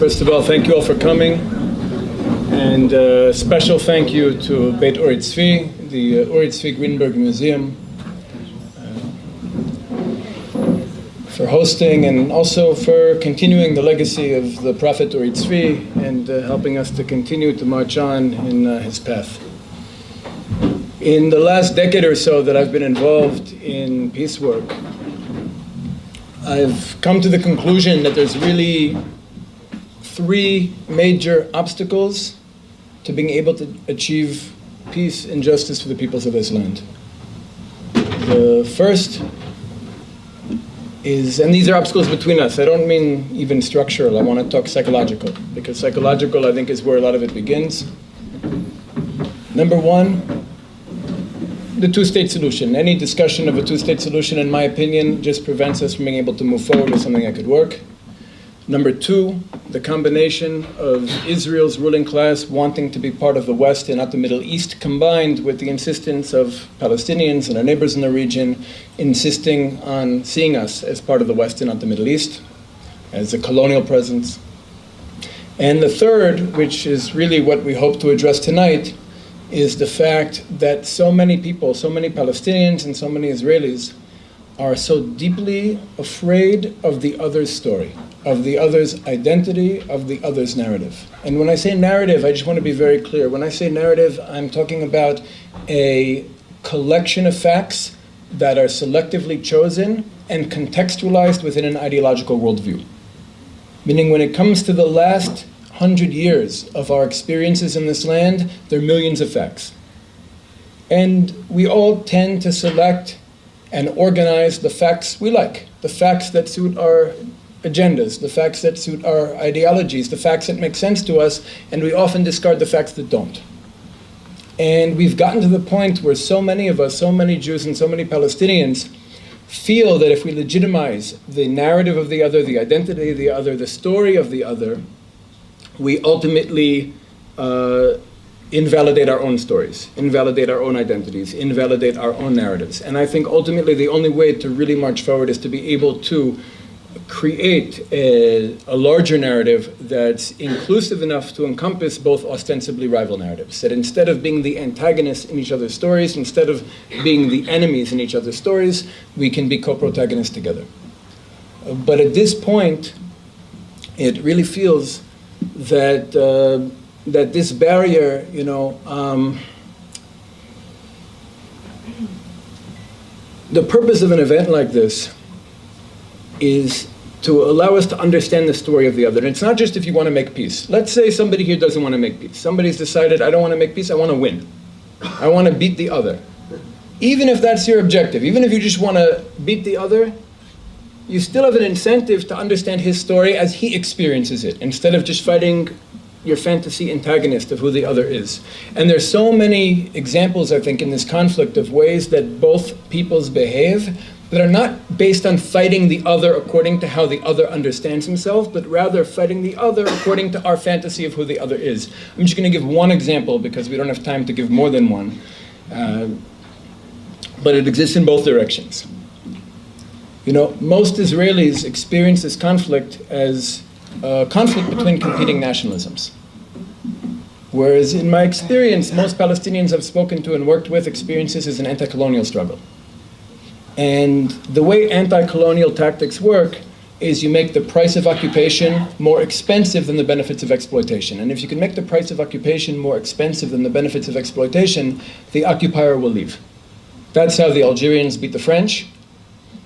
First of all, thank you all for coming. And a special thank you to Beit Uri Tzvi, the Uri Tzvi Greenberg Museum, for hosting and also for continuing the legacy of the Prophet Uri Tzvi and helping us to continue to march on in his path. In the last decade or so that I've been involved in peace work, I've come to the conclusion that there's really three major obstacles to being able to achieve peace and justice for the peoples of this land. The first is, and these are obstacles between us, I don't mean even structural, I want to talk psychological, because psychological I think is where a lot of it begins. Number one, the two-state solution. Any discussion of a two-state solution, in my opinion, just prevents us from being able to move forward with something that could work. Number two, the combination of Israel's ruling class wanting to be part of the West and not the Middle East, combined with the insistence of Palestinians and our neighbors in the region insisting on seeing us as part of the West and not the Middle East, as a colonial presence. And the third, which is really what we hope to address tonight, is the fact that so many people, so many Palestinians and so many Israelis are so deeply afraid of the other's story, of the other's identity, of the other's narrative. And when I say narrative, I just want to be very clear. When I say narrative, I'm talking about a collection of facts that are selectively chosen and contextualized within an ideological worldview. Meaning when it comes to the last 100 years of our experiences in this land, there are millions of facts. And we all tend to select and organize the facts we like, the facts that suit our agendas, the facts that suit our ideologies, the facts that make sense to us, and we often discard the facts that don't. And we've gotten to the point where so many of us, so many Jews and so many Palestinians, feel that if we legitimize the narrative of the other, the identity of the other, the story of the other, we ultimately invalidate our own stories, invalidate our own identities, invalidate our own narratives. And I think ultimately the only way to really march forward is to be able to create a larger narrative that's inclusive enough to encompass both ostensibly rival narratives. That instead of being the antagonists in each other's stories, instead of being the enemies in each other's stories, we can be co-protagonists together. But at this point, it really feels that that this barrier, the purpose of an event like this is to allow us to understand the story of the other. And it's not just if you want to make peace. Let's say somebody here doesn't want to make peace. Somebody's decided, I don't want to make peace, I want to win. I want to beat the other. Even if that's your objective, even if you just want to beat the other, you still have an incentive to understand his story as he experiences it, instead of just fighting your fantasy antagonist of who the other is. And there's so many examples, I think, in this conflict of ways that both peoples behave that are not based on fighting the other according to how the other understands himself, but rather fighting the other according to our fantasy of who the other is. I'm just going to give one example because we don't have time to give more than one. But it exists in both directions. Most Israelis experience this conflict as a conflict between competing nationalisms. Whereas in my experience, most Palestinians I've spoken to and worked with experience this as an anti-colonial struggle. And the way anti-colonial tactics work is you make the price of occupation more expensive than the benefits of exploitation. And if you can make the price of occupation more expensive than the benefits of exploitation, the occupier will leave. That's how the Algerians beat the French.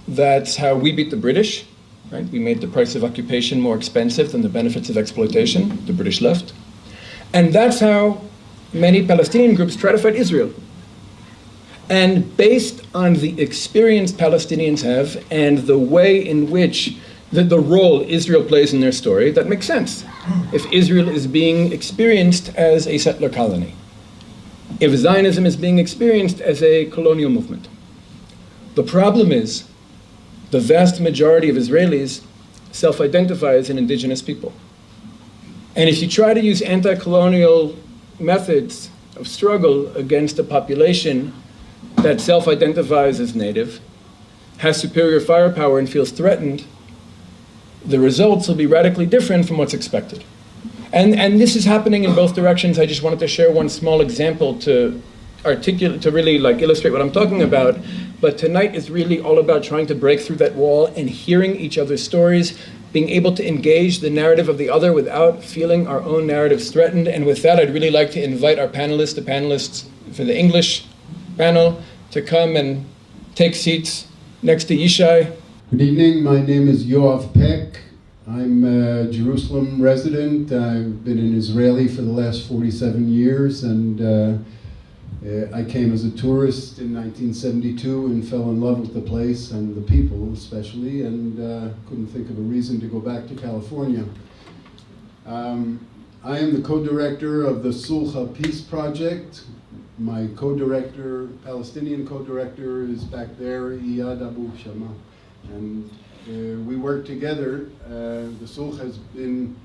That's how we beat the British. Right? We made the price of occupation more expensive than the benefits of exploitation. The British left. And that's how many Palestinian groups try to fight Israel. And based on the experience Palestinians have and the way in which the role Israel plays in their story, that makes sense. If Israel is being experienced as a settler colony, if Zionism is being experienced as a colonial movement. The problem is the vast majority of Israelis self-identify as an indigenous people. And if you try to use anti-colonial methods of struggle against a population that self-identifies as native, has superior firepower and feels threatened, the results will be radically different from what's expected. And this is happening in both directions. I just wanted to share one small example to articulate, to really like illustrate what I'm talking about. But tonight is really all about trying to break through that wall and hearing each other's stories, being able to engage the narrative of the other without feeling our own narratives threatened. And with that, I'd really like to invite our panelists, the panelists for the English panel, to come and take seats next to Yishai. Good evening, my name is Yoav Peck. I'm a Jerusalem resident. I've been an Israeli for the last 47 years, and I came as a tourist in 1972 and fell in love with the place and the people especially, and couldn't think of a reason to go back to California. I am the co-director of the Sulha Peace Project. My co-director, Palestinian co-director, is back there, Iyad Abu Shama. And we work together. The Sulh has been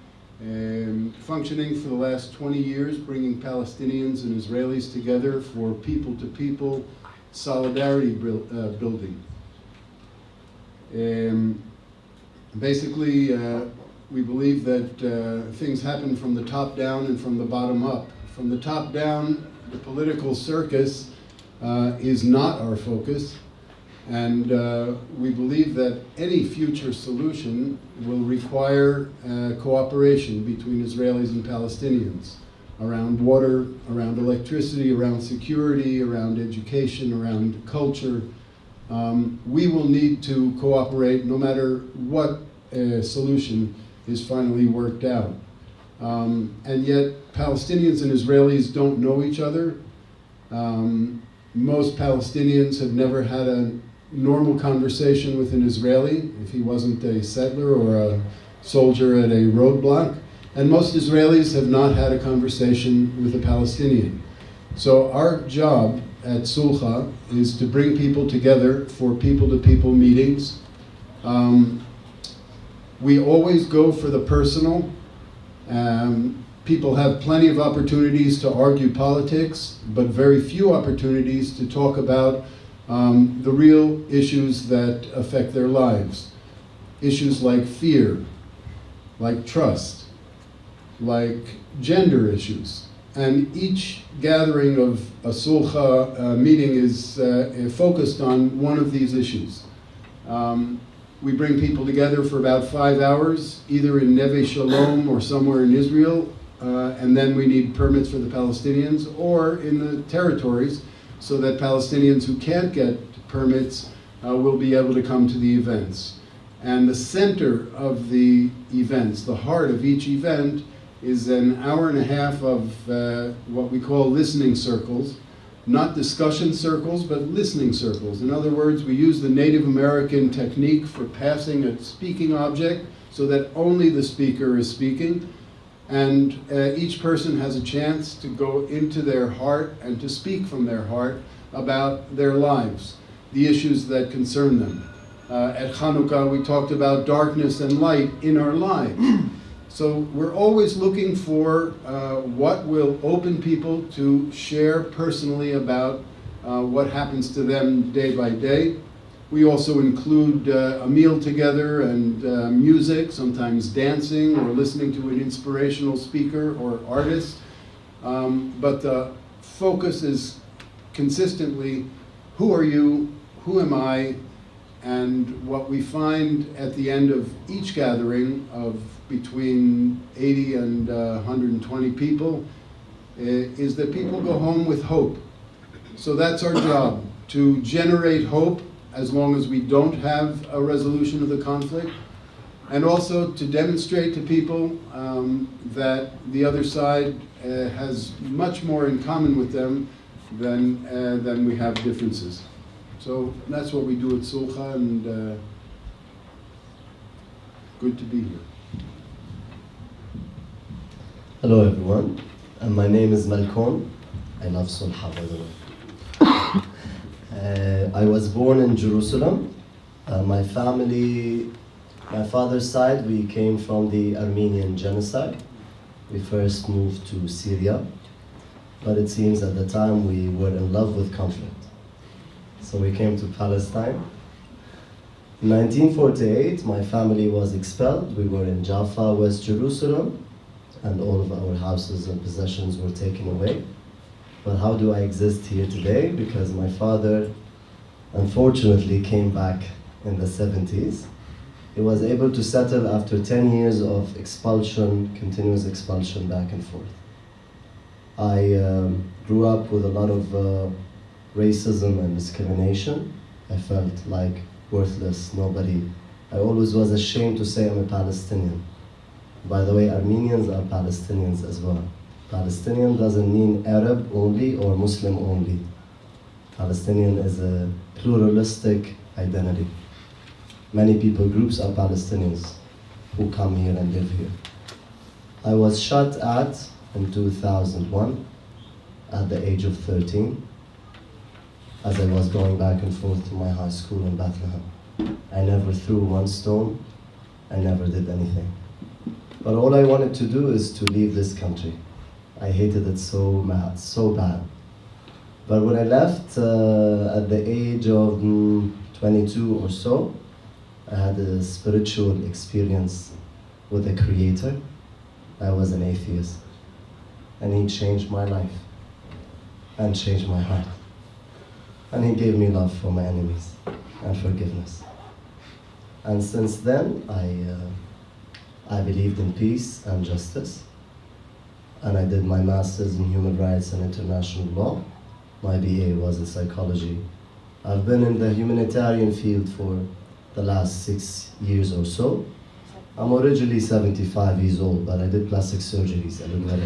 functioning for the last 20 years, bringing Palestinians and Israelis together for people-to-people solidarity building. Basically, we believe that things happen from the top down and from the bottom up. From the top down, the political circus is not our focus. And we believe that any future solution will require cooperation between Israelis and Palestinians around water, around electricity, around security, around education, around culture. We will need to cooperate no matter what solution is finally worked out. And yet Palestinians and Israelis don't know each other. Most Palestinians have never had a normal conversation with an Israeli if he wasn't a settler or a soldier at a roadblock. And most Israelis have not had a conversation with a Palestinian. So our job at Sulha is to bring people together for people-to-people meetings. We always go for the personal. People have plenty of opportunities to argue politics, but very few opportunities to talk about the real issues that affect their lives. Issues like fear, like trust, like gender issues. And each gathering of a Sulha meeting is focused on one of these issues. We bring people together for about 5 hours, either in Neve Shalom or somewhere in Israel, and then we need permits for the Palestinians, or in the territories, so that Palestinians who can't get permits will be able to come to the events. And the center of the events, the heart of each event, is an hour and a half of what we call listening circles. Not discussion circles, but listening circles. In other words, we use the Native American technique for passing a speaking object so that only the speaker is speaking. And each person has a chance to go into their heart and to speak from their heart about their lives, the issues that concern them. At Chanukah, we talked about darkness and light in our lives. So we're always looking for what will open people to share personally about what happens to them day by day. We also include a meal together and music, sometimes dancing or listening to an inspirational speaker or artist. But the focus is consistently, who are you, who am I, and what we find at the end of each gathering of between 80 and 120 people is that people go home with hope. So that's our job, to generate hope as long as we don't have a resolution of the conflict, and also to demonstrate to people that the other side has much more in common with them than we have differences. So that's what we do at Sulha, and good to be here. Hello everyone, my name is Malkon. I love Sulha, by the way. I was born in Jerusalem. My family, my father's side, we came from the Armenian genocide. We first moved to Syria, but it seems at the time we were in love with conflict. So we came to Palestine. In 1948, my family was expelled. We were in Jaffa, West Jerusalem, and all of our houses and possessions were taken away. But how do I exist here today? Because my father, unfortunately, came back in the 70s. He was able to settle after 10 years of expulsion, continuous expulsion back and forth. I grew up with a lot of racism and discrimination. I felt like worthless, nobody. I always was ashamed to say I'm a Palestinian. By the way, Armenians are Palestinians as well. Palestinian doesn't mean Arab only or Muslim only. Palestinian is a pluralistic identity. Many people groups are Palestinians who come here and live here. I was shot at in 2001 at the age of 13 as I was going back and forth to my high school in Bethlehem. I never threw one stone, I never did anything. But all I wanted to do is to leave this country. I hated it so bad. But when I left at the age of 22 or so, I had a spiritual experience with the Creator. I was an atheist. And He changed my life and changed my heart. And He gave me love for my enemies and forgiveness. And since then, I believed in peace and justice. And I did my master's in human rights and international law. My BA was in psychology. I've been in the humanitarian field for the last 6 years or so. I'm originally 75 years old, but I did plastic surgeries. I look very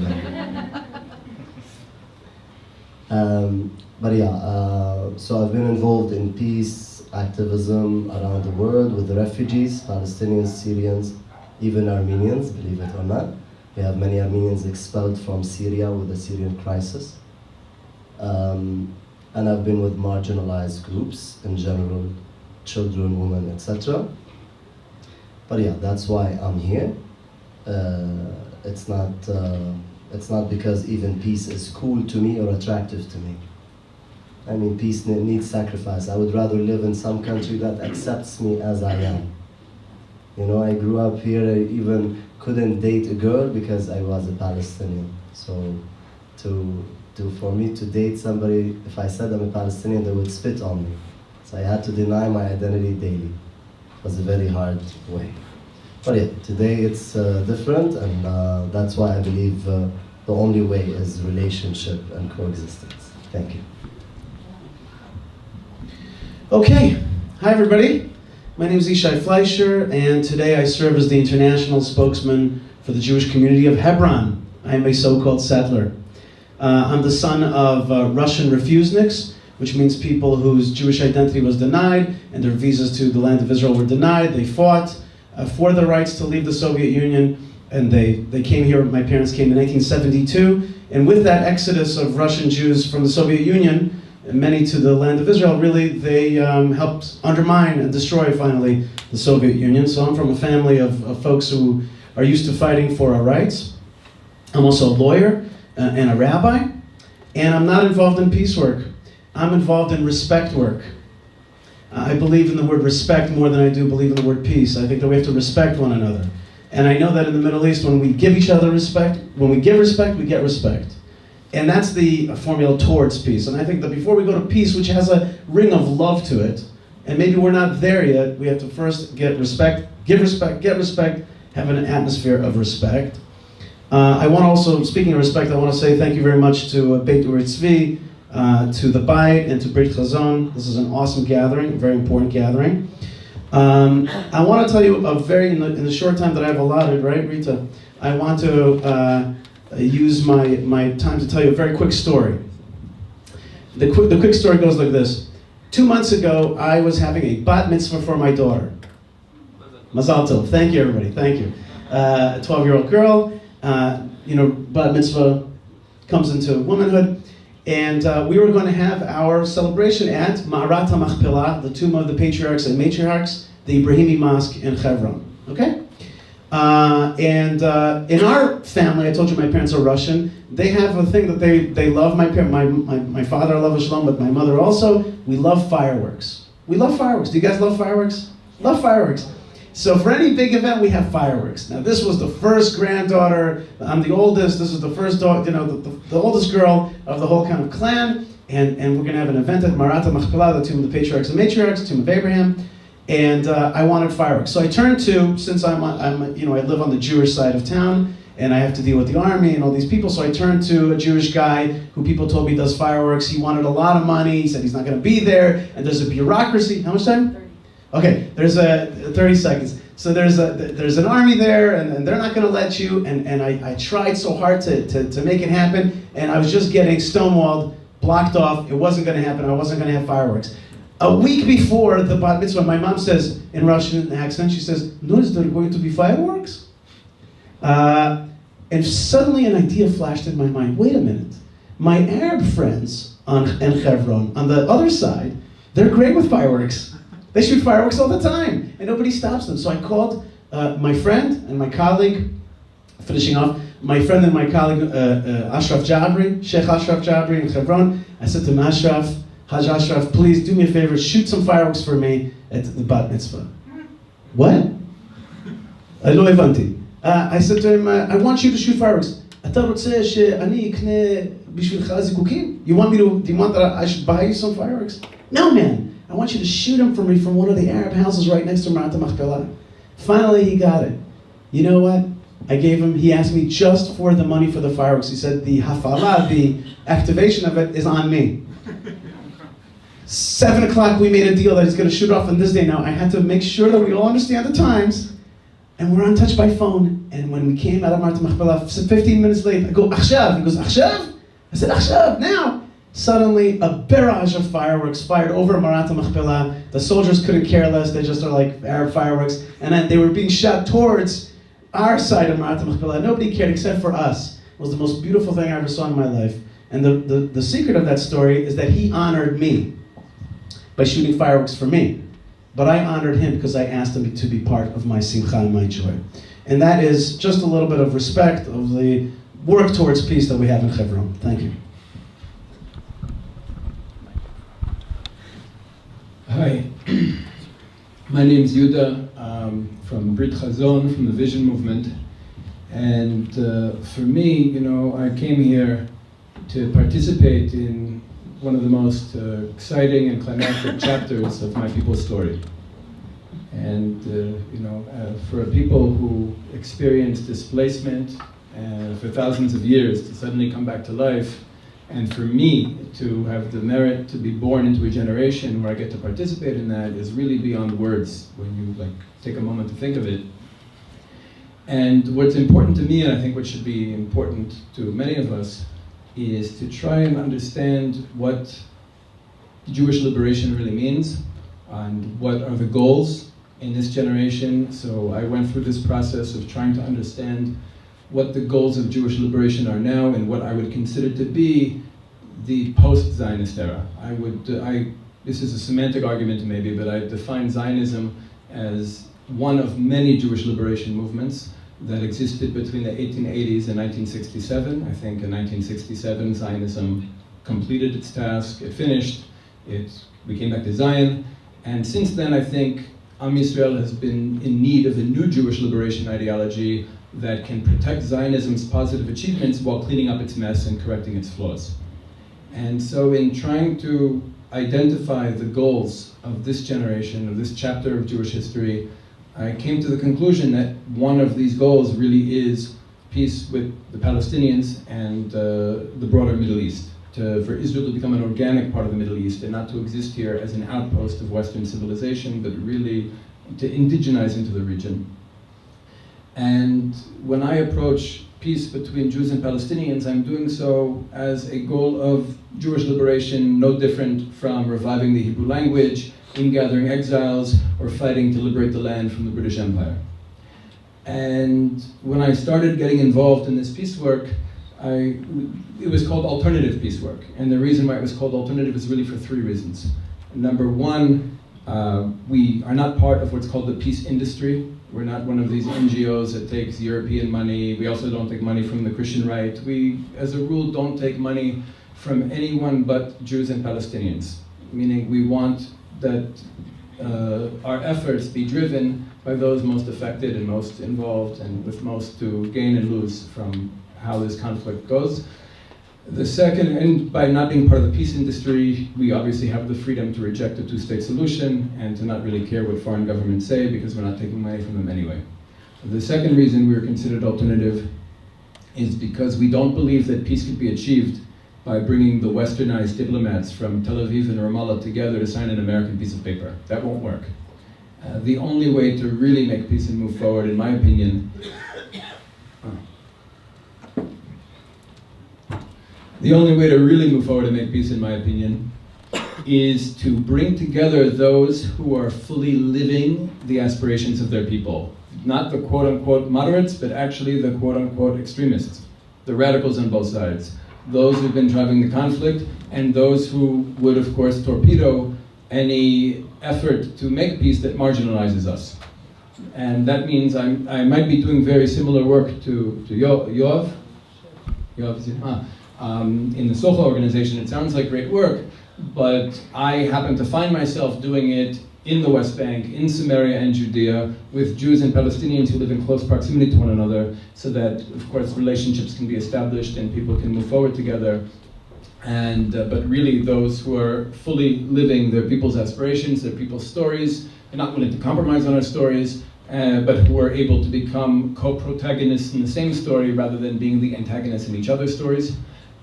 young. So I've been involved in peace activism around the world with the refugees, Palestinians, Syrians, even Armenians, believe it or not. We have many Armenians expelled from Syria with the Syrian crisis. And I've been with marginalized groups in general, children, women, etc. But yeah, that's why I'm here. It's not because even peace is cool to me or attractive to me. I mean, peace needs sacrifice. I would rather live in some country that accepts me as I am. You know, I grew up here, I even couldn't date a girl because I was a Palestinian. So for me to date somebody, if I said I'm a Palestinian, they would spit on me. So I had to deny my identity daily. It was a very hard way. But yeah, today it's different, and that's why I believe the only way is relationship and coexistence. Thank you. Okay, hi everybody. My name is Ishai Fleischer, and today I serve as the international spokesman for the Jewish community of Hebron. I am a so-called settler. I'm the son of Russian refuseniks, which means people whose Jewish identity was denied and their visas to the land of Israel were denied. They fought for the rights to leave the Soviet Union, and they came here. My parents came in 1972, and with that exodus of Russian Jews from the Soviet Union, many to the land of Israel, really, they helped undermine and destroy, finally, the Soviet Union. So I'm from a family of folks who are used to fighting for our rights. I'm also a lawyer and a rabbi, and I'm not involved in peace work. I'm involved in respect work. I believe in the word respect more than I do believe in the word peace. I think that we have to respect one another. And I know that in the Middle East, when we give each other respect, when we give respect, we get respect. And that's the formula towards peace. And I think that before we go to peace, which has a ring of love to it, and maybe we're not there yet, we have to first get respect, give respect, get respect, have an atmosphere of respect. I want to also, speaking of respect, I want to say thank you very much to Beit Uri Tzvi, to the Bayit, and to Brit Chazon. This is an awesome gathering, a very important gathering. I want to tell you in the short time that I've allotted, right, Rita? I want to use my time to tell you a very quick story. The quick story goes like this. 2 months ago, I was having a bat mitzvah for my daughter. Mazal tov. Thank you, everybody. Thank you. A 12-year-old girl. Bat mitzvah comes into womanhood. And we were going to have our celebration at Ma'arat HaMachpelah, the tomb of the patriarchs and matriarchs, the Ibrahimi Mosque in Hebron. Okay? In our family, I told you my parents are Russian. They have a thing that they love. My father, I love Shalom, but my mother also. We love fireworks. We love fireworks. Do you guys love fireworks? Love fireworks. So for any big event, we have fireworks. Now this was the first granddaughter. I'm the oldest. This is the first daughter, the oldest girl of the whole kind of clan. And we're going to have an event at Marat Machpelah, the tomb of the patriarchs and matriarchs, tomb of Abraham. And I wanted fireworks. So I turned to, since I live on the Jewish side of town, and I have to deal with the army and all these people, so I turned to a Jewish guy who people told me does fireworks. He wanted a lot of money. He said he's not going to be there, and there's a bureaucracy. How much time? 30. Okay, there's 30 seconds. So there's an army there, and they're not going to let you. And I tried so hard to make it happen, and I was just getting stonewalled, blocked off. It wasn't going to happen. I wasn't going to have fireworks. A week before the bat mitzvah, my mom says in Russian accent, she says, "No, is there going to be fireworks?" And suddenly an idea flashed in my mind. Wait a minute. My Arab friends in Hebron, on the other side, they're great with fireworks. They shoot fireworks all the time, and nobody stops them. So I called my friend and my colleague, finishing off, my friend and my colleague, Ashraf Jabri, Sheikh Ashraf Jabri in Hebron. I said to him, Ashraf, Haj Ashraf, please do me a favor, shoot some fireworks for me at the bat mitzvah. What? Lo הבנתי. I said to him, I want you to shoot fireworks. אתה רוצה שאני אקנה בשבילך זיקוקים? Do you want that I should buy you some fireworks? No, man. I want you to shoot them for me from one of the Arab houses right next to Marat Machpelah. Finally, he got it. You know what? He asked me just for the money for the fireworks. He said the hafala, the activation of it is on me. 7 o'clock, we made a deal that he's going to shoot off on this day. Now, I had to make sure that we all understand the times. And we're on touch by phone. And when we came out of Marat Machpelah, 15 minutes late, I go, Achshav. He goes, Achshav? I said, Achshav, now. Suddenly, a barrage of fireworks fired over Marat Machpelah. The soldiers couldn't care less. They just are like Arab fireworks. And then they were being shot towards our side of Marat Machpelah. Nobody cared except for us. It was the most beautiful thing I ever saw in my life. And the secret of that story is that he honored me by shooting fireworks for me. But I honored him because I asked him to be part of my simcha and my joy. And that is just a little bit of respect of the work towards peace that we have in Hebron. Thank you. Hi, my name is Yuda. From Brit Chazon, from the Vision Movement. And for me, I came here to participate in one of the most exciting and climactic chapters of my people's story. And for a people who experienced displacement for thousands of years to suddenly come back to life, and for me to have the merit to be born into a generation where I get to participate in that is really beyond words when you take a moment to think of it. And what's important to me, and I think what should be important to many of us, is to try and understand what Jewish liberation really means and what are the goals in this generation. So I went through this process of trying to understand what the goals of Jewish liberation are now and what I would consider to be the post-Zionist era. This is a semantic argument maybe, but I define Zionism as one of many Jewish liberation movements that existed between the 1880s and 1967. I think in 1967, Zionism completed its task, it finished, we came back to Zion, and since then I think Am Yisrael has been in need of a new Jewish liberation ideology that can protect Zionism's positive achievements while cleaning up its mess and correcting its flaws. And so in trying to identify the goals of this generation, of this chapter of Jewish history, I came to the conclusion that one of these goals really is peace with the Palestinians and the broader Middle East, for Israel to become an organic part of the Middle East and not to exist here as an outpost of Western civilization, but really to indigenize into the region. And when I approach peace between Jews and Palestinians, I'm doing so as a goal of Jewish liberation, no different from reviving the Hebrew language, ingathering exiles, or fighting to liberate the land from the British Empire. And when I started getting involved in this peace work, it was called alternative peace work. And the reason why it was called alternative is really for three reasons. Number one, we are not part of what's called the peace industry. We're not one of these NGOs that takes European money. We also don't take money from the Christian right. We, as a rule, don't take money from anyone but Jews and Palestinians. Meaning we want that our efforts be driven by those most affected and most involved and with most to gain and lose from how this conflict goes. The second, and by not being part of the peace industry, we obviously have the freedom to reject a two-state solution and to not really care what foreign governments say because we're not taking money from them anyway. The second reason we're considered alternative is because we don't believe that peace could be achieved by bringing the westernized diplomats from Tel Aviv and Ramallah together to sign an American piece of paper. That won't work. The only way to really make peace and move forward, in my opinion, the only way to really move forward and make peace, in my opinion, is to bring together those who are fully living the aspirations of their people. Not the quote-unquote moderates, but actually the quote-unquote extremists, the radicals on both sides, those who've been driving the conflict, and those who would, of course, torpedo any effort to make peace that marginalizes us. And that means I might be doing very similar work to Yoav. In the Socha organization. It sounds like great work, but I happen to find myself doing it in the West Bank, in Samaria and Judea, with Jews and Palestinians who live in close proximity to one another, so that, of course, relationships can be established and people can move forward together. And but really, those who are fully living their people's aspirations, their people's stories, and not willing to compromise on our stories, but who are able to become co-protagonists in the same story rather than being the antagonists in each other's stories.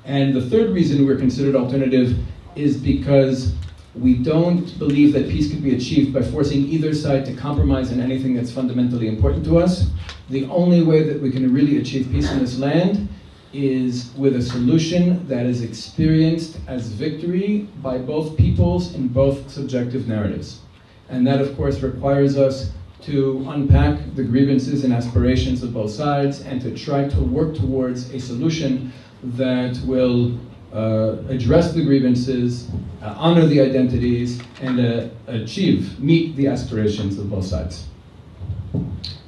And the third reason we're considered alternative is because we don't believe that peace could be achieved by forcing either side to compromise on anything that's fundamentally important to us. The only way that we can really achieve peace in this land is with a solution that is experienced as victory by both peoples in both subjective narratives. And that, of course, requires us to unpack the grievances and aspirations of both sides and to try to work towards a solution that will address the grievances, honor the identities, and meet the aspirations of both sides.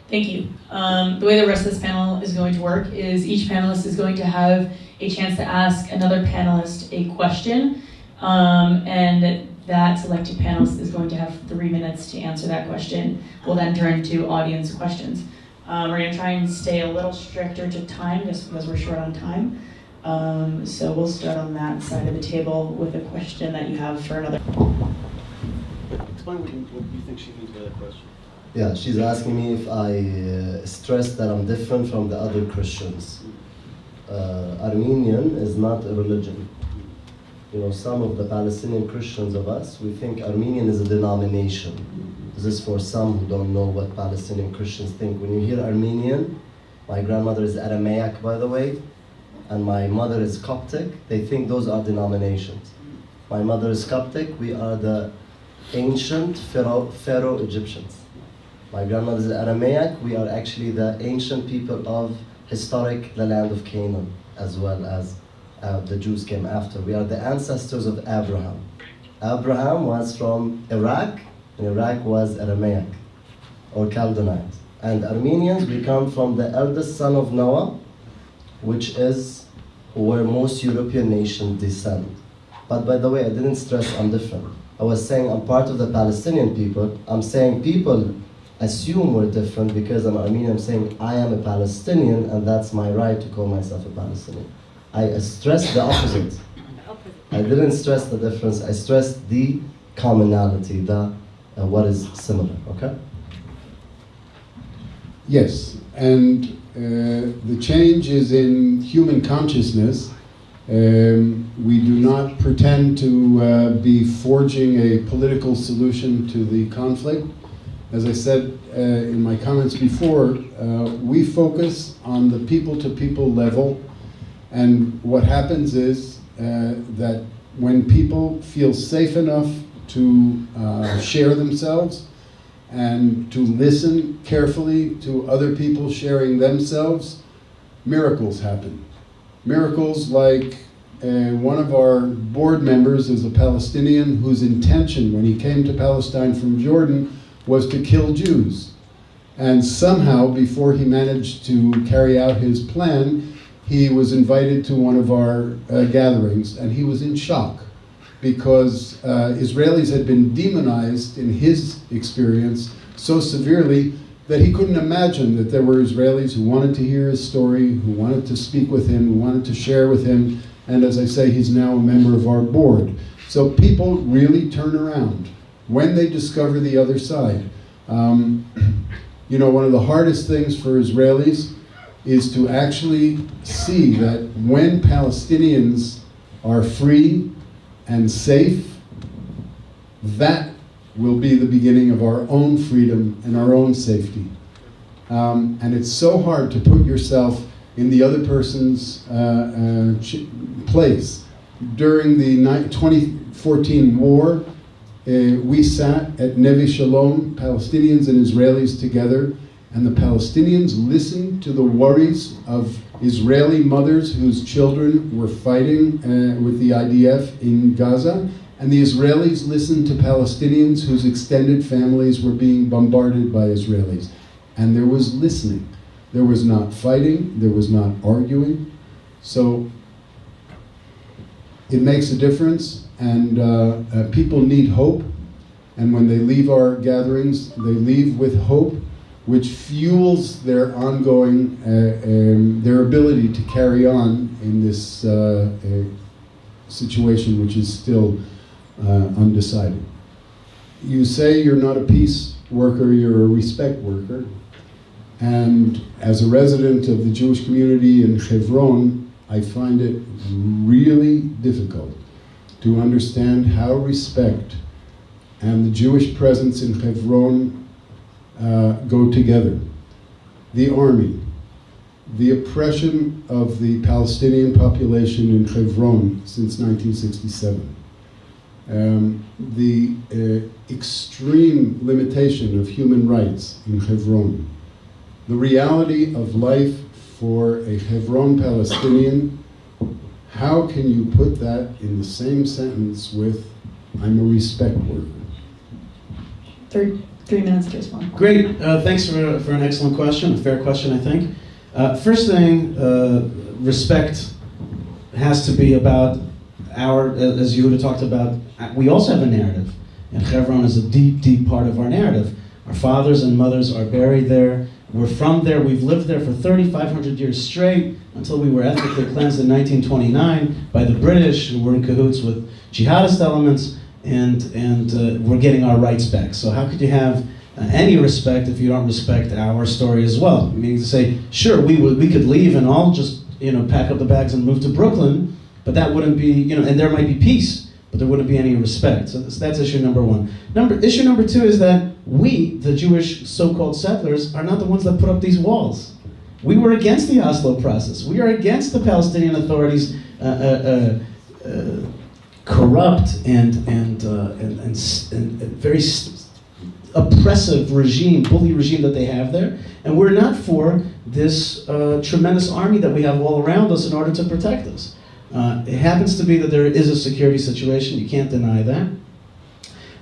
Thank you. The way the rest of this panel is going to work is each panelist is going to have a chance to ask another panelist a question, and that selected panelist is going to have 3 minutes to answer that question. We'll then turn to audience questions. We're going to try and stay a little stricter to time just because we're short on time. So we'll start on that side of the table with a question that you have for another. Explain what you think she means by that question. Yeah, she's asking me if I stress that I'm different from the other Christians. Armenian is not a religion. You know, some of the Palestinian Christians of us, we think Armenian is a denomination. This is for some who don't know what Palestinian Christians think. When you hear Armenian, my grandmother is Aramaic, by the way, and my mother is Coptic, they think those are denominations. My mother is Coptic, we are the ancient Pharaoh Egyptians. My grandmother is Aramaic, we are actually the ancient people of the land of Canaan, as well as the Jews came after. We are the ancestors of Abraham. Abraham was from Iraq, and Iraq was Aramaic, or Chaldeans. And Armenians, we come from the eldest son of Noah, which is where most European nations descend. But by the way, I didn't stress I'm different. I was saying I'm part of the Palestinian people. I'm saying people assume we're different because I'm Armenian. I'm saying I am a Palestinian, and that's my right to call myself a Palestinian. I stressed the opposite. I didn't stress the difference. I stressed the commonality, what is similar, okay? Yes, and the change is in human consciousness. We do not pretend to be forging a political solution to the conflict. As I said in my comments before, we focus on the people-to-people level, and what happens is that when people feel safe enough to share themselves and to listen carefully to other people sharing themselves, miracles happen. Miracles like one of our board members is a Palestinian whose intention when he came to Palestine from Jordan was to kill Jews. And somehow, before he managed to carry out his plan, he was invited to one of our gatherings, and he was in shock because Israelis had been demonized in his experience so severely that he couldn't imagine that there were Israelis who wanted to hear his story, who wanted to speak with him, who wanted to share with him. And as I say, he's now a member of our board. So people really turn around when they discover the other side. You know, one of the hardest things for Israelis is to actually see that when Palestinians are free and safe, that will be the beginning of our own freedom and our own safety. And it's so hard to put yourself in the other person's place. During the 2014 war, we sat at Neve Shalom, Palestinians and Israelis together, and the Palestinians listened to the worries of Israeli mothers whose children were fighting with the IDF in Gaza, and the Israelis listened to Palestinians whose extended families were being bombarded by Israelis. And there was listening. There was not fighting, there was not arguing. So it makes a difference, and people need hope. And when they leave our gatherings, they leave with hope, which fuels their ongoing, their ability to carry on in this situation which is still undecided. You say you're not a peace worker, you're a respect worker. And as a resident of the Jewish community in Hebron, I find it really difficult to understand how respect and the Jewish presence in Hebron go together. The army, the oppression of the Palestinian population in Hebron since 1967, the extreme limitation of human rights in Hebron, the reality of life for a Hebron Palestinian. How can you put that in the same sentence with, I'm a respect worker? 3 minutes to respond. Great. Thanks for an excellent question, a fair question, I think. First thing, respect has to be about as Yehuda talked about, we also have a narrative. And Hebron is a deep, deep part of our narrative. Our fathers and mothers are buried there. We're from there. We've lived there for 3,500 years straight until we were ethnically cleansed in 1929 by the British, who were in cahoots with jihadist elements, and we're getting our rights back. So how could you have any respect if you don't respect our story as well? Meaning to say, sure, we could leave and all just pack up the bags and move to Brooklyn, but that wouldn't be and there might be peace, but there wouldn't be any respect. So that's issue number one. Issue number two is that we, the Jewish so-called settlers, are not the ones that put up these walls. We were against the Oslo process. We are against the Palestinian authorities' corrupt and very oppressive regime, bully regime that they have there. And we're not for this tremendous army that we have all around us in order to protect us. It happens to be that there is a security situation, you can't deny that.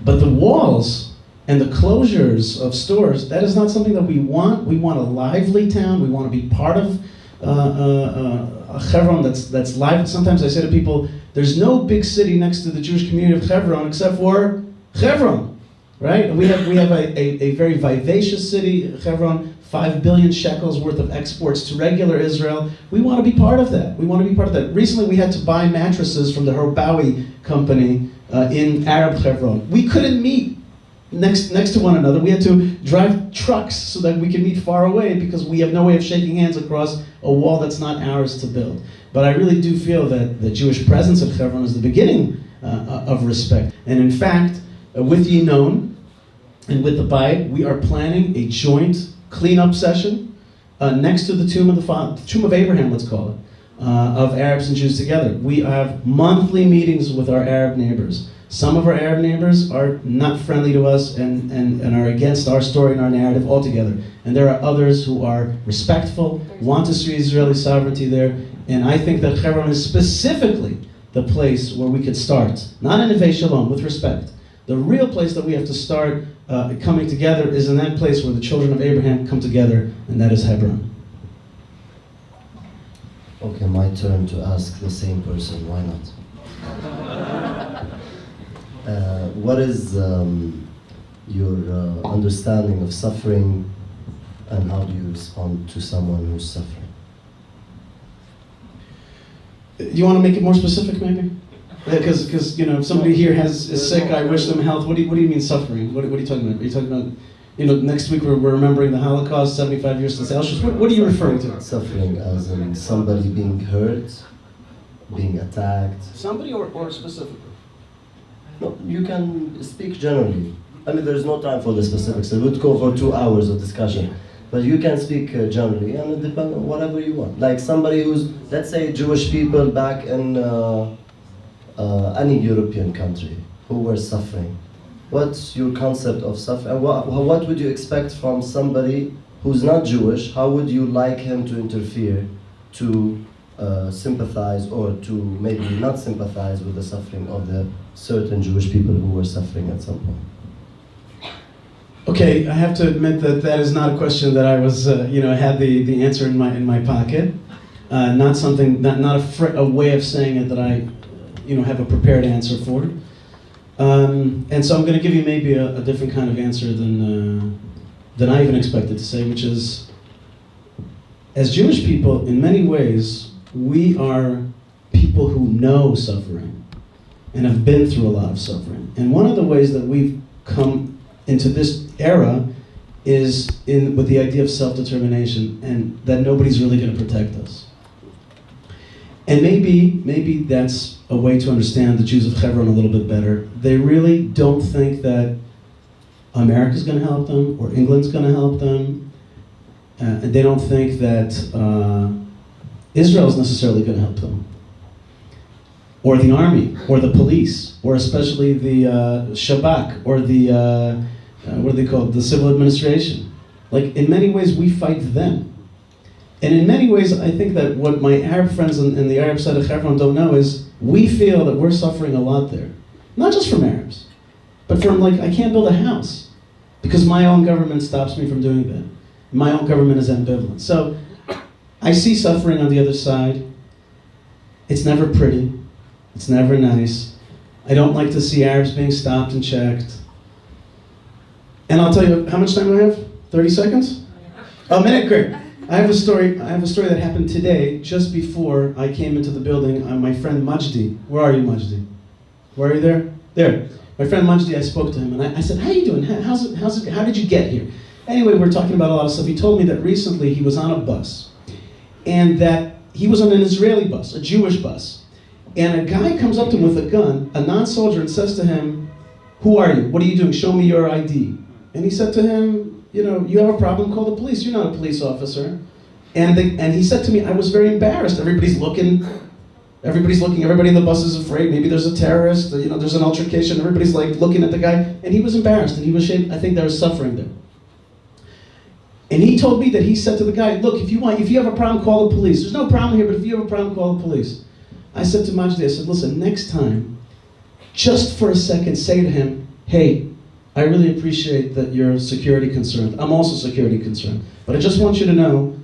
But the walls and the closures of stores, that is not something that we want. We want a lively town. We want to be part of a Hebron that's live. Sometimes I say to people, there's no big city next to the Jewish community of Hebron except for Hebron, right? We have a very vivacious city, Hebron, 5 billion shekels worth of exports to regular Israel. We want to be part of that. We want to be part of that. Recently we had to buy mattresses from the Herbawi company in Arab Hebron. We couldn't meet next to one another. We had to drive trucks so that we could meet far away because we have no way of shaking hands across a wall that's not ours to build. But I really do feel that the Jewish presence of Hebron is the beginning of respect. And in fact, with Yinon and with the Bayit, we are planning a joint cleanup session next to the tomb of Abraham, let's call it, of Arabs and Jews together. We have monthly meetings with our Arab neighbors. Some of our Arab neighbors are not friendly to us and are against our story and our narrative altogether. And there are others who are respectful, want to see Israeli sovereignty there. And I think that Hebron is specifically the place where we could start, not in Neve Shalom, with respect. The real place that we have to start coming together is in that place where the children of Abraham come together, and that is Hebron. Okay, my turn to ask the same person, why not? What is your understanding of suffering, and how do you respond to someone who's suffering? You want to make it more specific, maybe? Because you know, if somebody here is sick, I wish them health. What do you mean suffering? What are you talking about? Are you talking about, you know, next week we're remembering the Holocaust, 75 years since Auschwitz? What are you referring to? Suffering as in somebody being hurt, being attacked. Somebody or specifically? No, you can speak generally. I mean, there's no time for the specifics. It would go for 2 hours of discussion. But you can speak generally, and it depends on whatever you want. Like somebody who's, let's say, Jewish people back in any European country who were suffering. What's your concept of suffering? What would you expect from somebody who's not Jewish? How would you like him to interfere to sympathize, or to maybe not sympathize with the suffering of the certain Jewish people who were suffering at some point? Okay, I have to admit that is not a question that I was, had the answer in my pocket. Not something, not a way of saying it that I, have a prepared answer for. And so I'm going to give you maybe a different kind of answer than I even expected to say, which is, as Jewish people, in many ways, we are people who know suffering and have been through a lot of suffering. And one of the ways that we've come into this era is with the idea of self-determination, and that nobody's really going to protect us. And maybe that's a way to understand the Jews of Hebron a little bit better. They really don't think that America's going to help them, or England's going to help them. And they don't think that Israel's necessarily going to help them, or the army, or the police, or especially the Shabak, or the what are they called? The civil administration. Like, in many ways, we fight them. And in many ways, I think that what my Arab friends in the Arab side of Hebron don't know is we feel that we're suffering a lot there. Not just from Arabs, but from, like, I can't build a house because my own government stops me from doing that. My own government is ambivalent. So I see suffering on the other side. It's never pretty. It's never nice. I don't like to see Arabs being stopped and checked. And I'll tell you, how much time do I have? 30 seconds? Oh, a minute, great. I have a story that happened today, just before I came into the building. My friend Majdi. Where are you, Majdi? Where are you there? There. My friend Majdi, I spoke to him, and I said, how you doing? How's it? How did you get here? Anyway, we're talking about a lot of stuff. He told me that recently he was on a bus, and that he was on an Israeli bus, a Jewish bus. And a guy comes up to him with a gun, a non-soldier, and says to him, who are you? What are you doing? Show me your ID. And he said to him, you have a problem, call the police. You're not a police officer. And he said to me, I was very embarrassed. Everybody's looking. Everybody in the bus is afraid. Maybe there's a terrorist, there's an altercation. Everybody's like looking at the guy. And he was embarrassed, and he was ashamed. I think there was suffering there. And he told me that he said to the guy, look, if you have a problem, call the police. There's no problem here, but if you have a problem, call the police. I said to Majdi, I said, listen, next time, just for a second, say to him, hey, I really appreciate that you're security concerned. I'm also security concerned. But I just want you to know,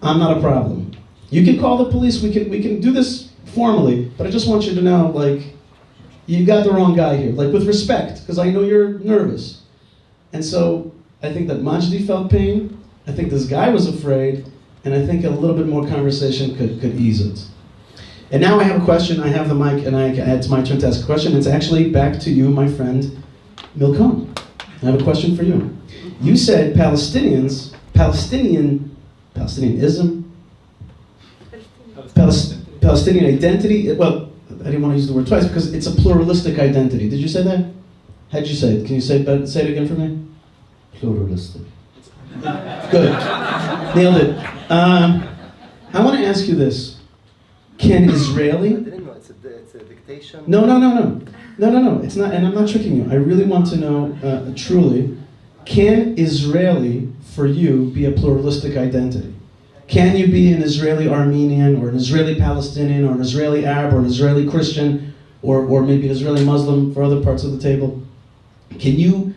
I'm not a problem. You can call the police, we can do this formally, but I just want you to know, like, you got the wrong guy here. Like, with respect, because I know you're nervous. And so, I think that Majdi felt pain, I think this guy was afraid, and I think a little bit more conversation could ease it. And now I have a question, I have the mic, and it's my turn to ask a question. It's actually back to you, my friend, Malkon. I have a question for you. You said Palestinianism, Palestinian identity, well, I didn't want to use the word twice because it's a pluralistic identity. Did you say that? How did you say it? Can you say it again for me? Pluralistic. Good. Nailed it. I want to ask you this. Can Israeli... I didn't know, it's a dictation. No. It's not, and I'm not tricking you. I really want to know, truly, can Israeli, for you, be a pluralistic identity? Can you be an Israeli Armenian, or an Israeli Palestinian, or an Israeli Arab, or an Israeli Christian, or maybe an Israeli Muslim for other parts of the table? Can you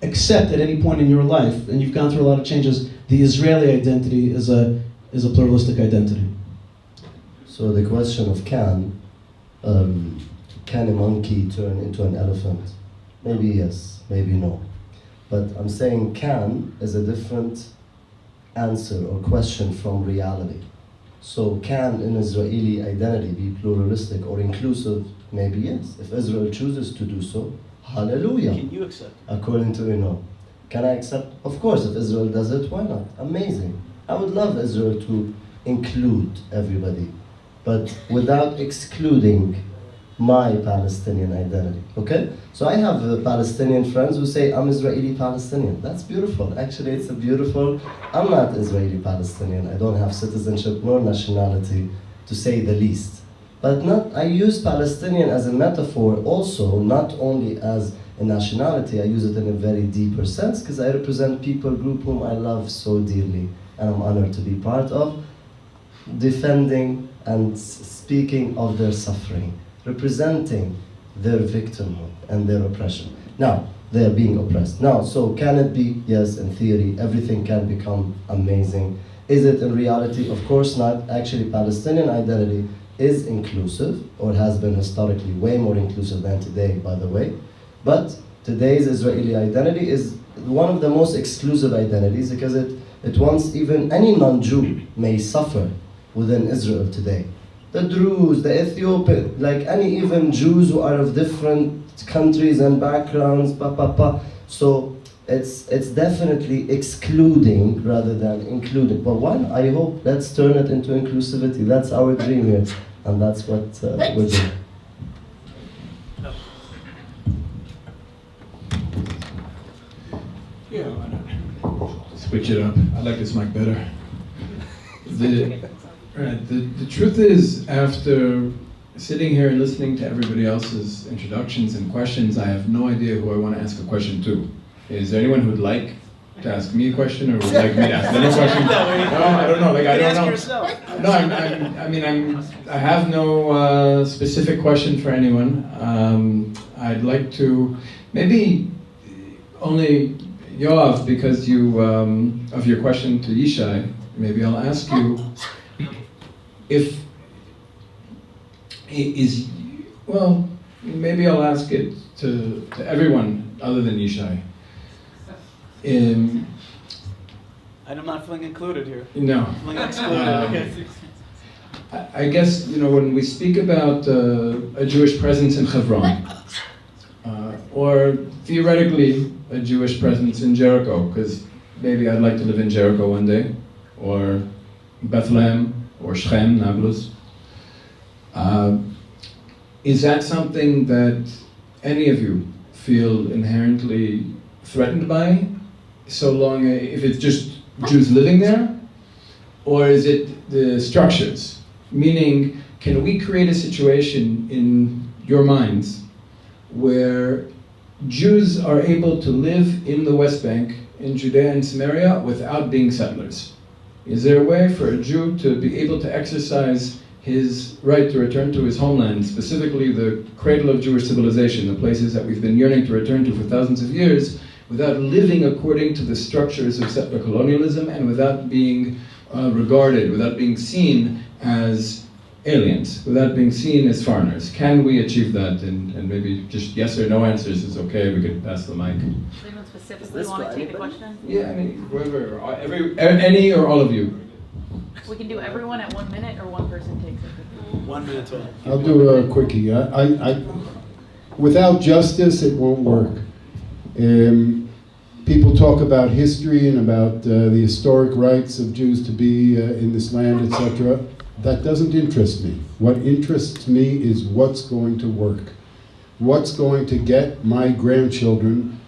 accept at any point in your life, and you've gone through a lot of changes, the Israeli identity is a pluralistic identity? So the question of can, can a monkey turn into an elephant? Maybe yes, maybe no. But I'm saying can is a different answer or question from reality. So can an Israeli identity be pluralistic or inclusive? Maybe yes. If Israel chooses to do so, hallelujah. Can you accept? According to Eno. Can I accept? Of course, if Israel does it, why not? Amazing. I would love Israel to include everybody, but without excluding my Palestinian identity, okay? So I have Palestinian friends who say, I'm Israeli Palestinian. That's beautiful. Actually, it's a beautiful, I'm not Israeli Palestinian. I don't have citizenship nor nationality, to say the least. But I use Palestinian as a metaphor also, not only as a nationality, I use it in a very deeper sense, because I represent people group whom I love so dearly, and I'm honored to be part of, defending and speaking of their suffering, representing their victimhood and their oppression. Now, they are being oppressed. Now, so can it be? Yes, in theory, everything can become amazing. Is it in reality? Of course not. Actually, Palestinian identity is inclusive, or has been historically way more inclusive than today, by the way. But today's Israeli identity is one of the most exclusive identities, because it wants even any non-Jew may suffer within Israel today. The Druze, the Ethiopian, like any even Jews who are of different countries and backgrounds, So it's definitely excluding rather than including. But one, I hope, let's turn it into inclusivity. That's our dream here, and that's what we're doing. Switch it up. I like this mic better. The truth is, after sitting here and listening to everybody else's introductions and questions, I have no idea who I want to ask a question to. Is there anyone who would like to ask me a question, or would like me to ask them a question? No, I don't know. Like, I don't know. Yourself. No, I have no specific question for anyone. I'd like to maybe only Yoav, because you of your question to Yishai, maybe I'll ask you if is, well, maybe I'll ask it to everyone other than Yishai. And I'm not feeling included here. No. I'm feeling excluded. Okay. I guess, when we speak about a Jewish presence in Hebron, or theoretically a Jewish presence in Jericho, because maybe I'd like to live in Jericho one day, or Bethlehem, or Shechem, Nablus. Is that something that any of you feel inherently threatened by, so long if it's just Jews living there? Or is it the structures? Meaning, can we create a situation in your minds where Jews are able to live in the West Bank, in Judea and Samaria, without being settlers? Is there a way for a Jew to be able to exercise his right to return to his homeland, specifically the cradle of Jewish civilization, the places that we've been yearning to return to for thousands of years, without living according to the structures of settler colonialism, and without being regarded, without being seen as aliens, without being seen as foreigners? Can we achieve that? And maybe just yes or no answers is okay. We could pass the mic. Does anyone specifically want to take the question? Yeah, whoever, any or all of you. We can do everyone at 1 minute, or one person takes it. 1 minute 12. I'll do a quickie. Without justice, it won't work. People talk about history and about the historic rights of Jews to be in this land, etc. That doesn't interest me. What interests me is what's going to work. What's going to get my grandchildren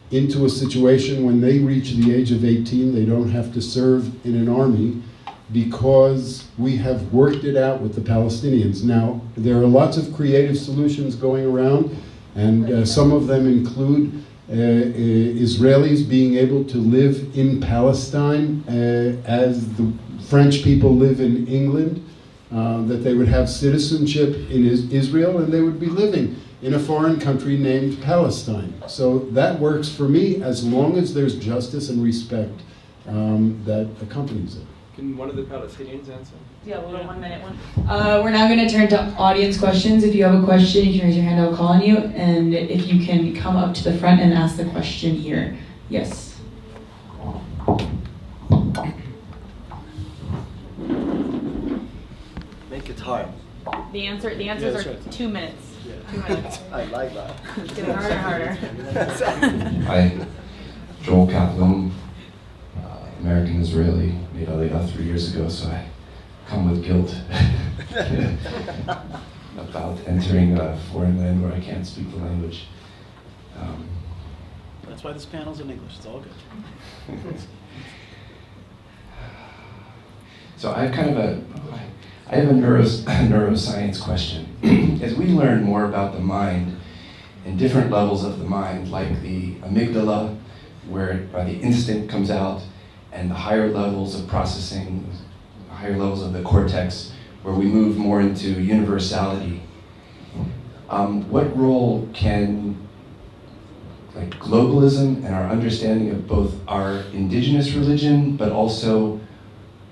into a situation when they reach the age of 18, they don't have to serve in an army, because we have worked it out with the Palestinians. Now, there are lots of creative solutions going around, and some of them include Israelis being able to live in Palestine as the French people live in England, that they would have citizenship in Israel, and they would be living in a foreign country named Palestine. So that works for me, as long as there's justice and respect that accompanies it. Can one of the Palestinians answer? Yeah, we'll go 1 minute. We're now going to turn to audience questions. If you have a question, you can raise your hand. I'll call on you. And if you can come up to the front and ask the question here. Yes. Make it hard. The answers that's are right. 2 minutes. 2 minutes. I like that. It's getting harder and harder. Hi, Joel Kaplan, American Israeli, made Aliyah 3 years ago, so I come with guilt about entering a foreign land where I can't speak the language. That's why this panel's in English. It's all good. So I have a neuroscience question. As we learn more about the mind and different levels of the mind, like the amygdala, where the instinct comes out, and the higher levels of processing, higher levels of the cortex, where we move more into universality, what role can globalism and our understanding of both our indigenous religion, but also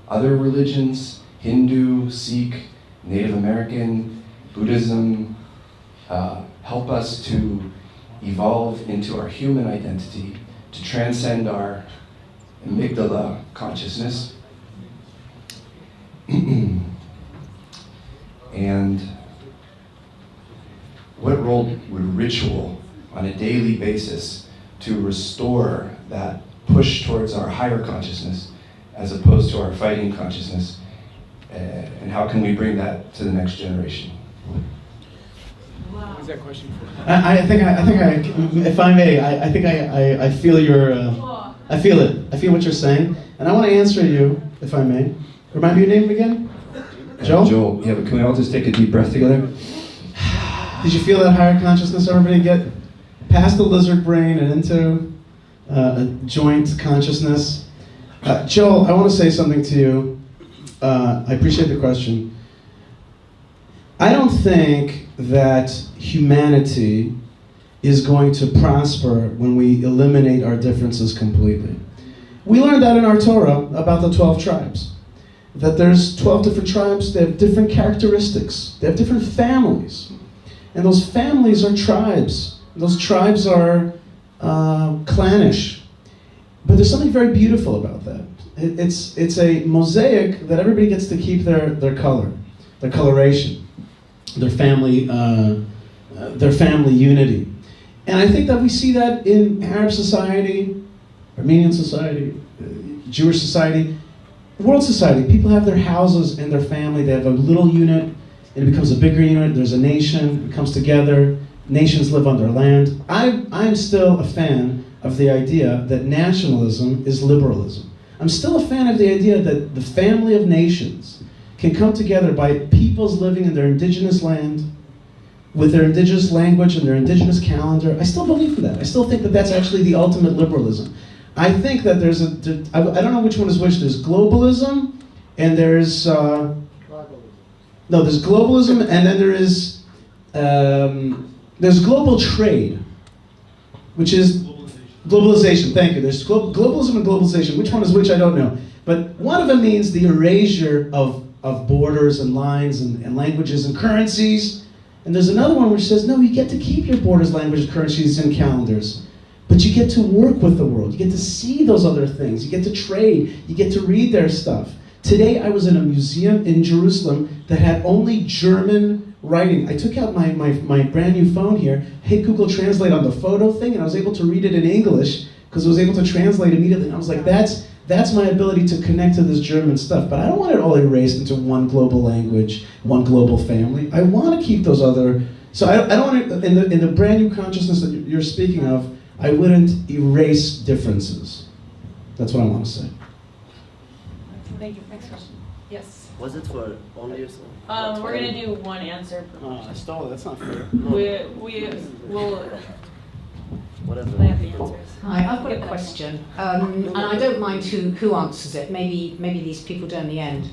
other religions, Hindu, Sikh, Native American, Buddhism, help us to evolve into our human identity, to transcend our amygdala consciousness? And what role would ritual on a daily basis to restore that push towards our higher consciousness as opposed to our fighting consciousness, and how can we bring that to the next generation? What is that question for? I think if I may, I think I feel your, I feel it. I feel what you're saying, and I want to answer you, if I may. Remind me your name again? Joel? Joel, yeah, but can we all just take a deep breath together? Did you feel that higher consciousness? Everybody get past the lizard brain and into a joint consciousness. Joel, I want to say something to you. I appreciate the question. I don't think that humanity is going to prosper when we eliminate our differences completely. We learned that in our Torah about the 12 tribes. That there's 12 different tribes, they have different characteristics, they have different families. And those families are tribes. Those tribes are clannish. But there's something very beautiful about that. It's a mosaic that everybody gets to keep their color, their coloration, their family unity. And I think that we see that in Arab society, Armenian society, Jewish society, world society. People have their houses and their family. They have a little unit, and it becomes a bigger unit. There's a nation, it comes together. Nations live on their land. I'm still a fan of the idea that nationalism is liberalism. I'm still a fan of the idea that the family of nations can come together by peoples living in their indigenous land, with their indigenous language and their indigenous calendar. I still believe in that. I still think that that's actually the ultimate liberalism. I think that I don't know which one is which. There's globalism, and there's there's globalism, and then there's global trade, which is globalization. Thank you. There's globalism and globalization. Which one is which? I don't know. But one of them means the erasure of borders and lines and languages and currencies. And there's another one which says, no, you get to keep your borders, languages, currencies, and calendars. But you get to work with the world. You get to see those other things. You get to trade. You get to read their stuff. Today I was in a museum in Jerusalem that had only German writing. I took out my brand new phone here, hit Google Translate on the photo thing, and I was able to read it in English because it was able to translate immediately. And I was like, that's my ability to connect to this German stuff. But I don't want it all erased into one global language, one global family. I want to keep those other. So I don't want to, in the brand new consciousness that you're speaking of, I wouldn't erase differences. That's what I want to say. Thank you. Next question. Yes. Was it for only yourself? We're gonna do one answer. Oh, I stole it. That's not fair. We'll Whatever. lay out the answers. Hi, I've got a question, and I don't mind who answers it. Maybe these people do in the end.